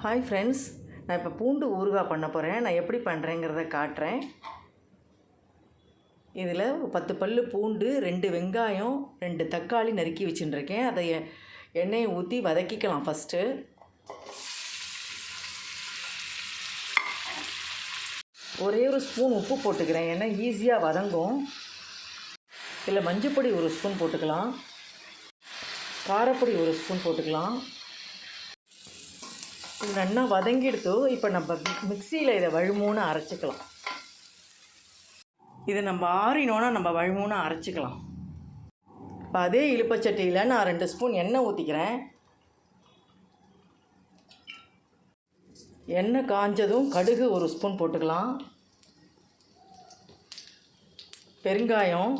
Hi friends, நான் இப்போ பூண்டு ஊறுகாய் பண்ண போகிறேன். நான் எப்படி பண்ணுறேங்கிறத காட்டுறேன். இதில் 10 பல்லு பூண்டு, 2 வெங்காயம், 2 தக்காளி நறுக்கி வச்சுட்டுருக்கேன். அதை எண்ணெயை ஊற்றி வதக்கிக்கலாம். ஃபஸ்ட்டு ஒரே ஒரு ஸ்பூன் உப்பு போட்டுக்கிறேன், ஏன்னா ஈஸியாக வதங்கும். இதில் மஞ்சப்பொடி 1 ஸ்பூன் போட்டுக்கலாம், காரப்பொடி 1 ஸ்பூன் போட்டுக்கலாம். இது நல்லா வதங்கிடுத்து. இப்போ நம்ம மிக்சியில் இதை வழுமூணு அரைச்சிக்கலாம். இதை நம்ம ஆறினோன்னா நம்ம வழுமூணு அரைச்சிக்கலாம். இப்போ அதே இழுப்பச்சட்டியில் நான் 2 ஸ்பூன் எண்ணெய் ஊற்றிக்கிறேன். எண்ணெய் காஞ்சதும் கடுகு 1 ஸ்பூன் போட்டுக்கலாம், பெருங்காயம்,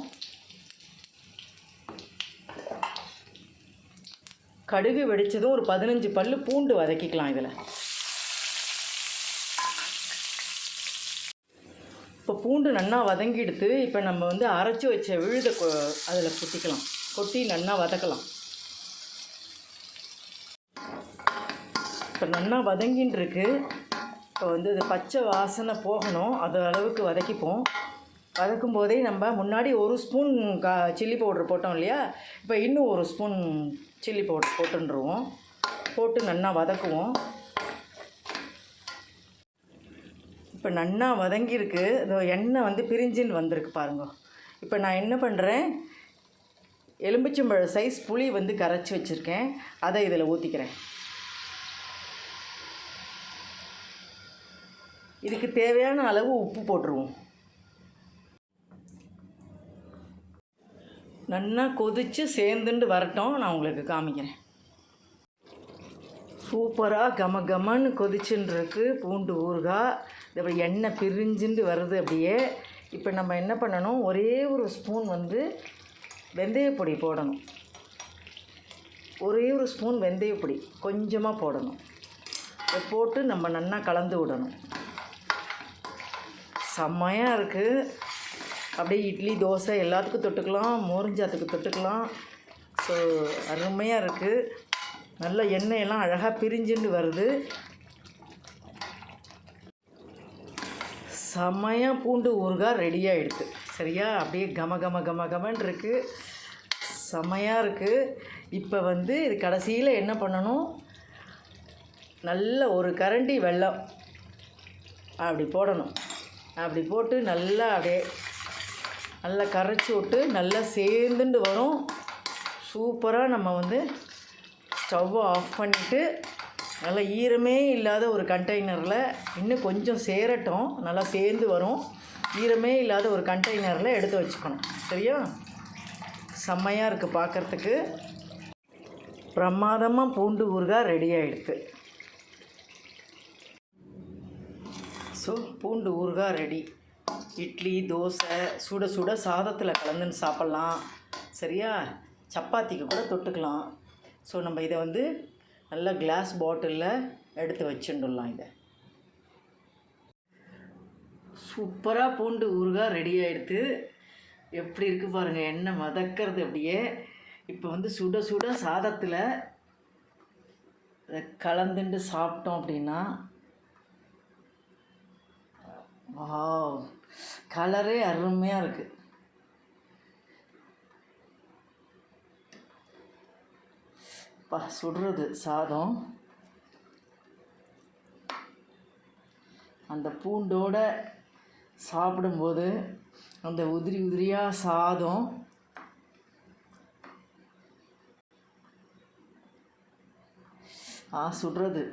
கடுகு வெடித்ததும் ஒரு 15 பல்லு பூண்டு வதக்கிக்கலாம். இதில் இப்போ பூண்டு நல்லா வதங்கிடுத்து. இப்போ நம்ம அரைச்சி வச்ச விழுதை அதில் கொட்டிக்கலாம். கொட்டி நல்லா வதக்கலாம். இப்போ நல்லா வதங்கின்னு இருக்கு. இப்போ இது பச்சை வாசனை போகணும், அது அளவுக்கு வதக்கிப்போம். வதக்கும் போதே நம்ம முன்னாடி 1 ஸ்பூன் சில்லி பவுடர் போட்டோம் இல்லையா, இப்போ இன்னும் 1 ஸ்பூன் சில்லி பவுடர் போட்டுருவோம். போட்டு நல்லா வதக்குவோம். இப்போ நல்லா வதங்கியிருக்கு. இதோ எண்ணெய் பிரிஞ்சின்னு வந்திருக்கு பாருங்க. இப்போ நான் என்ன பண்ணுறேன், எலும்பிச்சம்பழ சைஸ் புளி கரைச்சி வச்சுருக்கேன், அதை இதில் ஊற்றிக்கிறேன். இதுக்கு தேவையான அளவு உப்பு போட்டுருவோம். நல்லா கொதித்து சேர்ந்துட்டு வரட்டும், நான் உங்களுக்கு காமிக்கிறேன். சூப்பராக கமன்னு கொதிச்சுன்னு இருக்கு பூண்டு ஊறுகாய். இது எண்ணெய் பிரிஞ்சுட்டு வருது அப்படியே. இப்போ நம்ம என்ன பண்ணணும், ஒரே ஒரு ஸ்பூன் வெந்தயப்பொடி போடணும். ஒரே ஒரு ஸ்பூன் வெந்தயப்பொடி கொஞ்சமாக போடணும். இதை போட்டு நம்ம நல்லா கலந்து விடணும். செம்மையாக இருக்குது. அப்படியே இட்லி, தோசை எல்லாத்துக்கும் தொட்டுக்கலாம், மோரிஞ்சாத்துக்கு தொட்டுக்கலாம். ஸோ அருமையாக இருக்குது. நல்ல எண்ணெயெல்லாம் அழகாக பிரிஞ்சுட்டு வருது. செம்மையாக பூண்டு ஊறுகாய் ரெடி ஆகிடுது. சரியா, அப்படியே கமன்னு இருக்குது. செம்மையாக இருக்குது. இப்போ இது கடைசியில் என்ன பண்ணணும், நல்ல ஒரு கரண்டி வெல்லம் அப்படி போடணும். அப்படி போட்டு நல்லா அப்படியே நல்லா கரைச்சி விட்டு நல்லா சேர்ந்துட்டு வரும். சூப்பராக நம்ம ஸ்டவ்வை ஆஃப் பண்ணிவிட்டு நல்லா ஈரமே இல்லாத ஒரு கண்டெய்னரில், இன்னும் கொஞ்சம் சேரட்டும், நல்லா சேர்ந்து வரும், ஈரமே இல்லாத ஒரு கண்டெய்னரில் எடுத்து வச்சுக்கணும். சரியா, செம்மையாக இருக்குது பார்க்குறதுக்கு. பிரமாதமாக பூண்டு ஊறுகாய் ரெடி ஆகிடுது. ஸோ பூண்டு ஊறுகாய் ரெடி. இட்லி, தோசை, சுட சுட சாதத்தில் கலந்துன்னு சாப்பிட்லாம். சரியா, சப்பாத்திக்கு கூட தொட்டுக்கலாம். ஸோ நம்ம இதை நல்ல கிளாஸ் பாட்டிலில் எடுத்து வச்சுடலாம். இதை சூப்பராக பூண்டு ஊறுகாய் ரெடி ஆகிடுது. எப்படி இருக்குது பாருங்கள், எண்ணெய் வதக்கிறது அப்படியே. இப்போ சுட சுட சாதத்தில் கலந்துட்டு சாப்பிட்டோம் அப்படின்னா, வாவ், கலரே அருமையாக இருக்குது. சுடுறது சாதம் அந்த பூண்டோட சாப்பிடும்போது அந்த உதிரியாக சாதம் சுடுறது